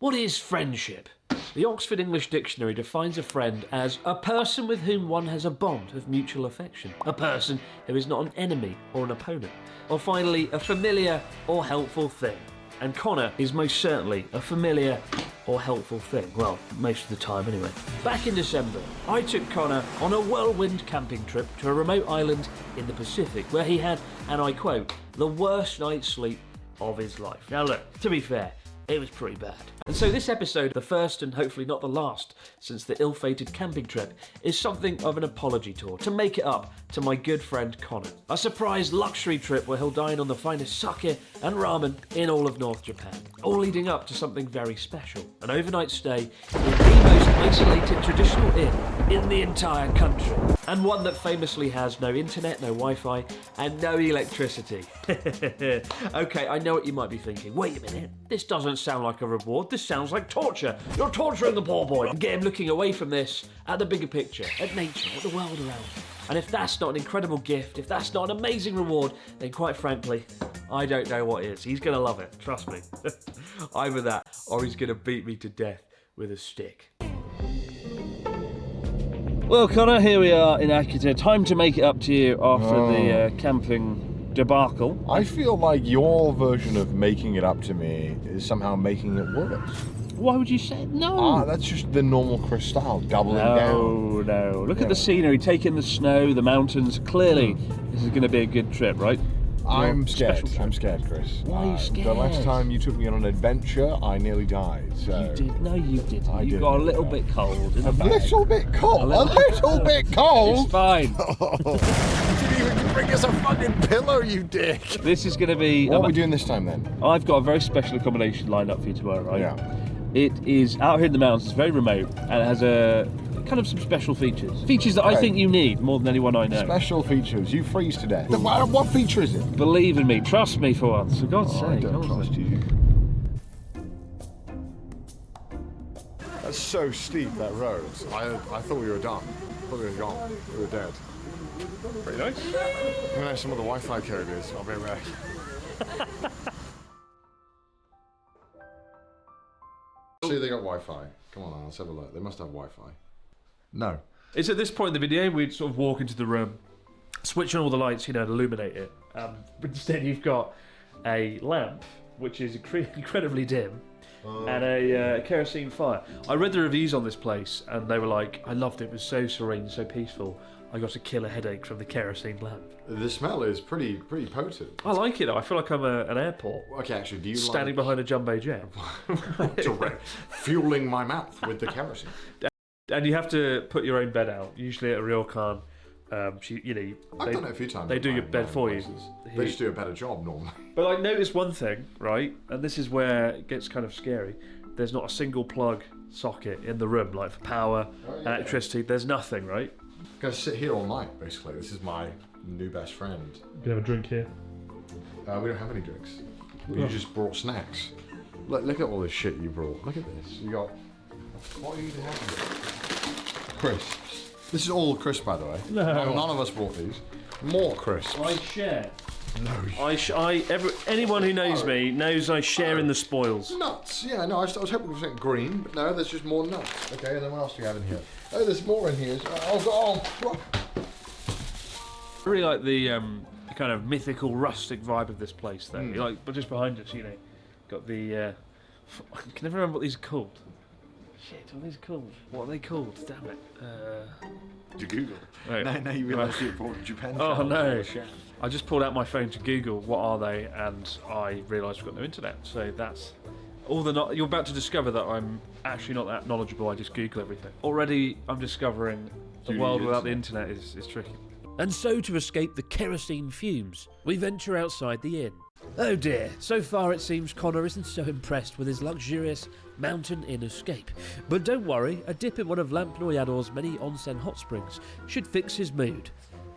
What is friendship? The Oxford English Dictionary defines a friend as a person with whom one has a bond of mutual affection, a person who is not an enemy or an opponent, or finally, a familiar or helpful thing. And Connor is most certainly a familiar or helpful thing. Well, most of the time anyway. Back in December, I took Connor on a whirlwind camping trip to a remote island in the Pacific where he had, and I quote, the worst night's sleep of his life. Now look, to be fair, it was pretty bad. And so this episode, the first and hopefully not the last since the ill-fated camping trip, is something of an apology tour to make it up to my good friend Connor. A surprise luxury trip where he'll dine on the finest sake and ramen in all of North Japan. All leading up to something very special, an overnight stay in the most isolated traditional inn in the entire country. And one that famously has no internet, no Wi-Fi, and no electricity. Okay, I know what you might be thinking. Wait a minute, this doesn't sound like a reward. This sounds like torture. You're torturing the poor boy. Get him looking away from this, at the bigger picture, at nature, at the world around him. And if that's not an incredible gift, if that's not an amazing reward, then quite frankly, I don't know what is. He's going to love it, trust me. Either that, or he's going to beat me to death with a stick. Well, Connor, here we are in Akita. Time to make it up to you after the camping debacle. I feel like your version of making it up to me is somehow making it worse. Why would you say no? That's just the normal Chris style, doubling down. No. Look at the scenery, taking the snow, the mountains. Clearly, this is going to be a good trip, right? I'm scared. I'm scared, Chris. Why are you scared? The last time you took me on an adventure, I nearly died. So You did. No, you didn't. You got a little bit cold in the bag. little bit cold? A little bit cold? It's fine. You didn't even bring us a fucking pillow, you dick. This is going to be... What are we doing this time, then? I've got a very special accommodation lined up for you tomorrow, right? Yeah. It is out here in the mountains, it's very remote, and it has a kind of some special features. Features that I think you need more than anyone I know. Special features. You freeze to death. What feature is it? Believe in me, trust me for once, for God's sake. I don't trust you. That's so steep, that road. I thought we were done. I thought we were gone. We were dead. Pretty nice. I'm gonna have some of the Wi-Fi code is. I'll be right back. See, they got Wi-Fi. Come on, let's have a look. They must have Wi-Fi. No. It's at this point in the video we'd sort of walk into the room, switch on all the lights, you know, to illuminate it. But instead you've got a lamp, which is incredibly dim, and a kerosene fire. I read the reviews on this place, and they were like, I loved it. It was so serene, so peaceful. I got a killer headache from the kerosene lamp. The smell is pretty potent. I like it though. I feel like I'm an airport. Okay, actually, do you standing behind a jumbo jet? Direct, fueling my mouth with the kerosene. And you have to put your own bed out. Usually at a ryokan, I've done it a few times. They do your bed for you. They just do a better job normally. But I noticed one thing, right? And this is where it gets kind of scary. There's not a single plug socket in the room, like for power, electricity. There's nothing, right? I'm gonna sit here all night, basically. This is my new best friend. You can have a drink here. We don't have any drinks. You just brought snacks. Look at all this shit you brought. Look at this. You got... What are you having? Crisps. This is all crisps, by the way. No. None of us brought these. More crisps. I share. No. Anyone who knows me knows I share in the spoils. Nuts. Yeah, no, I was hoping for something green, but no, there's just more nuts. Okay, and then what else do you have in here? Oh, there's more in here. Oh. I really like the kind of mythical, rustic vibe of this place, though. Like, but just behind us, you know, got the... I can never remember what these are called. Shit, what are these called? What are they called? Damn it. Did you Google? Right. Now you realise you brought Japan. Oh no. I just pulled out my phone to Google what are they, and I realised we've got no internet. So that's all you're about to discover that I'm actually not that knowledgeable. I just Google everything. Already, I'm discovering the world without the internet is tricky. And so, to escape the kerosene fumes, we venture outside the inn. Oh dear, so far it seems Connor isn't so impressed with his luxurious mountain inn escape. But don't worry, a dip in one of Lamp Noyador's many onsen hot springs should fix his mood.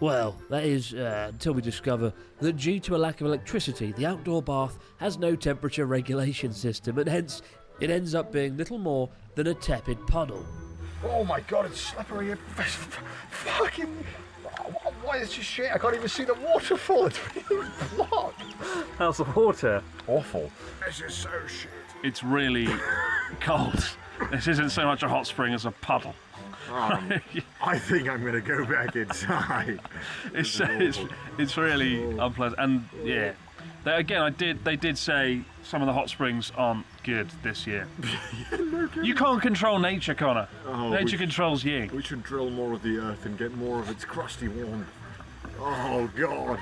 Well, that is, until we discover that due to a lack of electricity, the outdoor bath has no temperature regulation system, and hence it ends up being little more than a tepid puddle. Oh my god, it's slippery. Fucking... Why is this shit? I can't even see the waterfall. It's really blocked. How's the water? Awful. This is so shit. It's really cold. This isn't so much a hot spring as a puddle. I think I'm going to go back inside. It's really unpleasant, and yeah. They did say some of the hot springs aren't good this year. You can't control nature, Connor. Nature controls you. We should drill more of the earth and get more of its crusty warmth. Oh God.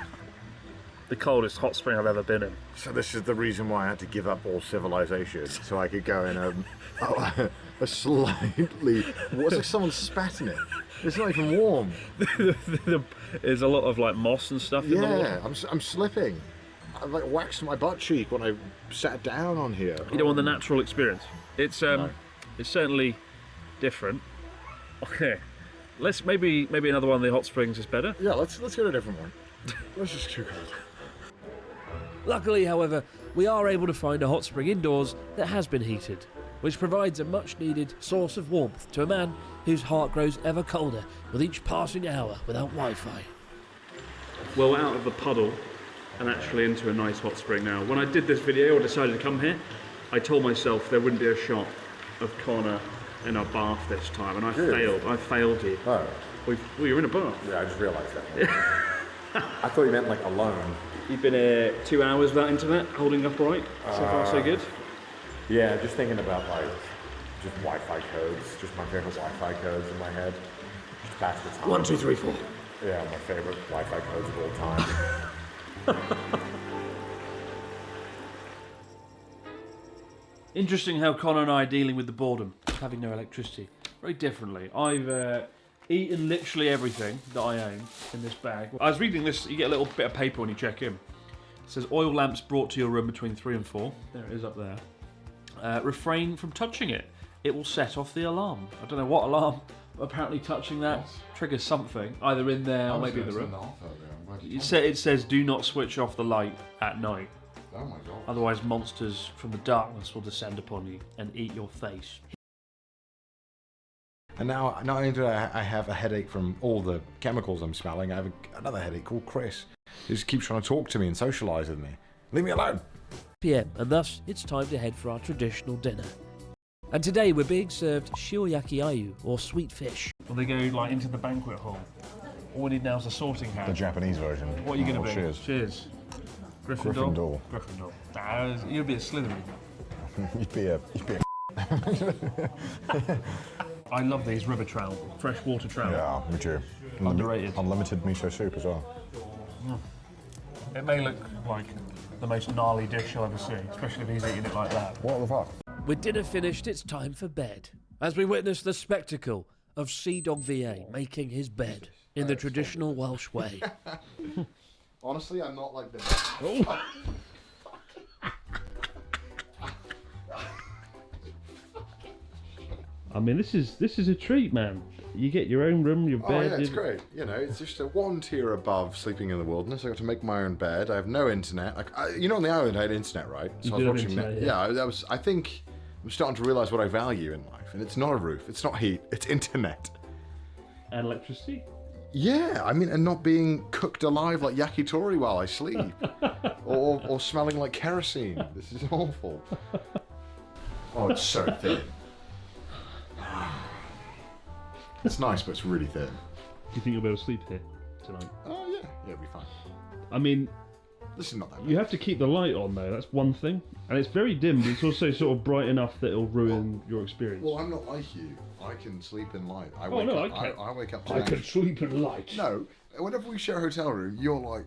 The coldest hot spring I've ever been in. So this is the reason why I had to give up all civilization, so I could go in a slightly... What's like someone spat in it? It's not even warm. There's a lot of like moss and stuff in the water. Yeah, I'm slipping. I like waxed my butt cheek when I sat down on here. You don't want the natural experience. It's No. It's certainly different. Okay, maybe another one of the hot springs is better. Yeah, let's get a different one. This is too cold. Luckily, however, we are able to find a hot spring indoors that has been heated, which provides a much-needed source of warmth to a man whose heart grows ever colder with each passing hour without Wi-Fi. Well, out of the puddle and actually into a nice hot spring now. When I did this video or decided to come here, I told myself there wouldn't be a shot of Connor in a bath this time, and I failed you. Oh. Well, you're in a bath. Yeah, I just realised that. I thought you meant like alone. You've been here 2 hours without internet, holding upright. So far, so good. Yeah, just thinking about like just Wi-Fi codes, just my favourite Wi-Fi codes in my head. Just pass the time. 1, 2, 3, 4. Yeah, my favourite Wi-Fi codes of all time. Interesting how Connor and I are dealing with the boredom of having no electricity very differently. I've eaten literally everything that I own in this bag. I was reading this, you get a little bit of paper when you check in. It says oil lamps brought to your room between 3 and 4. There it is up there. Refrain from touching it. It will set off the alarm. I don't know what alarm, but apparently touching that triggers something, either in there or maybe in the room. It says do not switch off the light at night. Oh my God. Otherwise monsters from the darkness will descend upon you and eat your face. And now, not only do I have a headache from all the chemicals I'm smelling, I have another headache called Chris. He just keeps trying to talk to me and socialise with me. Leave me alone! PM, and thus it's time to head for our traditional dinner. And today we're being served shioyaki ayu, or sweet fish. Well, they go like into the banquet hall. All we need now is a sorting hat. The Japanese version. What are you going to be? Cheers. Cheers. Gryffindor. Gryffindor. Nah, you'd be a Slytherin. You'd be a... I love these river trout, fresh water trout. Yeah, me too. Underrated. Unlimited miso soup as well. It may look like the most gnarly dish you'll ever see, especially if he's eating it like that. What the fuck? With dinner finished, it's time for bed, as we witness the spectacle of Sea Dog VA making his bed in the traditional Welsh way. Honestly, I'm not like this. Oh. I mean, this is a treat, man. You get your own room, your bed. Oh yeah, it's great. You know, it's just a one tier above sleeping in the wilderness. I got to make my own bed. I have no internet. You know, on the island I had internet, right? So I was watching internet, yeah. I think I'm starting to realise what I value in life, and it's not a roof, it's not heat, it's internet. And electricity. Yeah, I mean, and not being cooked alive like yakitori while I sleep, or smelling like kerosene. This is awful. Oh, it's so thin. It's nice, but it's really thin. Do you think you'll be able to sleep here tonight? Oh yeah, it'll be fine. I mean, this is not that bad. you have to keep the light on though. That's one thing, and it's very dim. But it's also sort of bright enough that it'll ruin your experience. Well, I'm not like you. I can sleep in light. I no, wake up. I can't. I wake up. I can sleep in light. No, whenever we share a hotel room, you're like,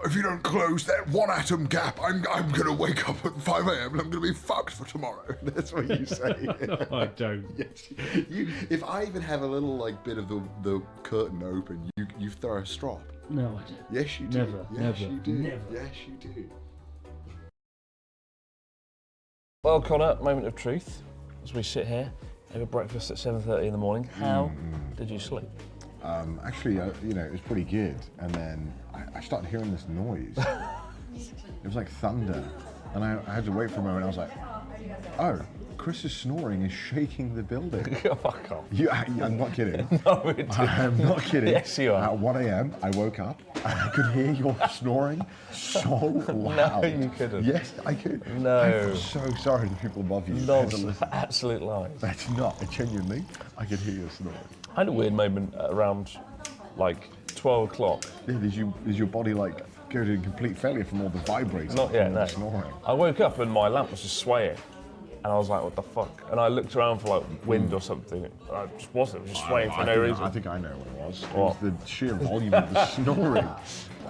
if you don't close that one atom gap, I'm gonna wake up at 5 a.m. and I'm gonna be fucked for tomorrow. That's what you say. No, I don't. Yes, you. If I even have a little like bit of the curtain open, you throw a strop. No, I don't. Yes, you do. Never, yes, never, you do. never. Yes, you do. Well, Connor, moment of truth. As we sit here, over breakfast at 7:30 in the morning. How did you sleep? Actually, you know, it was pretty good. And then I started hearing this noise. It was like thunder. And I had to wait for a moment. I was like, oh, Chris's snoring is shaking the building. Fuck off. I'm not kidding. No, it didn't. I'm not kidding. Yes, you are. At 1 a.m. I woke up and I could hear your snoring so loud. No, you couldn't. Yes, I could. No. I feel so sorry to people above you. Nonsense. Absolute lies. That's not. Genuinely, I could hear you snoring. I had a weird moment at around like 12 o'clock. Yeah, did your body like go to complete failure from all the vibrating? Not yet, from no. the snoring? I woke up and my lamp was just swaying. And I was like, what the fuck? And I looked around for like wind or something. And I just wasn't. It was just swaying for no reason. I think I know what it was. What? It was the sheer volume of the snoring.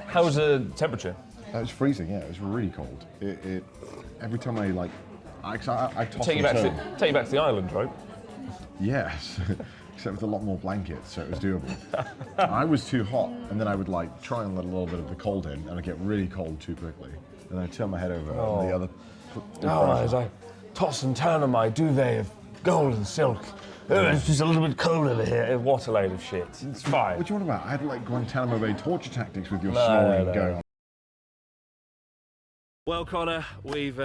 How was the temperature? It was freezing. Yeah, it was really cold. It every time I like, I toss Take you and back turn. take you back to the island, right? Yes, except with a lot more blankets, so it was doable. I was too hot, and then I would like try and let a little bit of the cold in, and I'd get really cold too quickly. And then I'd turn my head over, and the other. As I toss and turn on my duvet of gold and silk. It's just a little bit cold over here. What a load of shit. It's fine. What do you want about? I had like Guantanamo Bay torture tactics with your No, snoring no. going on. Well, Connor, we've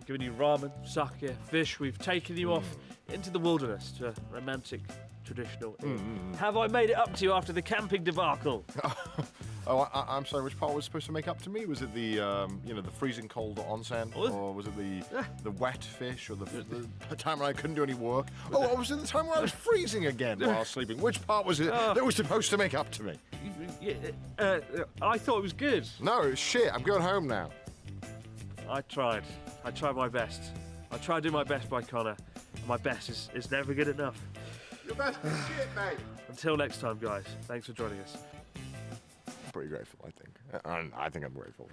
given you ramen, sake, fish. We've taken you off into the wilderness to a romantic, traditional inn. Have I made it up to you after the camping debacle? Oh, I'm sorry. Which part was supposed to make up to me? Was it the the freezing cold onsen, or was it the wet fish, or the time when I couldn't do any work? Oh, was it the time when I was freezing again while sleeping? Which part was it that was supposed to make up to me? I thought it was good. No, it was shit. I'm going home now. I tried my best. I tried to do my best by Connor. And my best is never good enough. Your best is shit, mate. Until next time, guys. Thanks for joining us. Pretty grateful, I think. I think I'm grateful.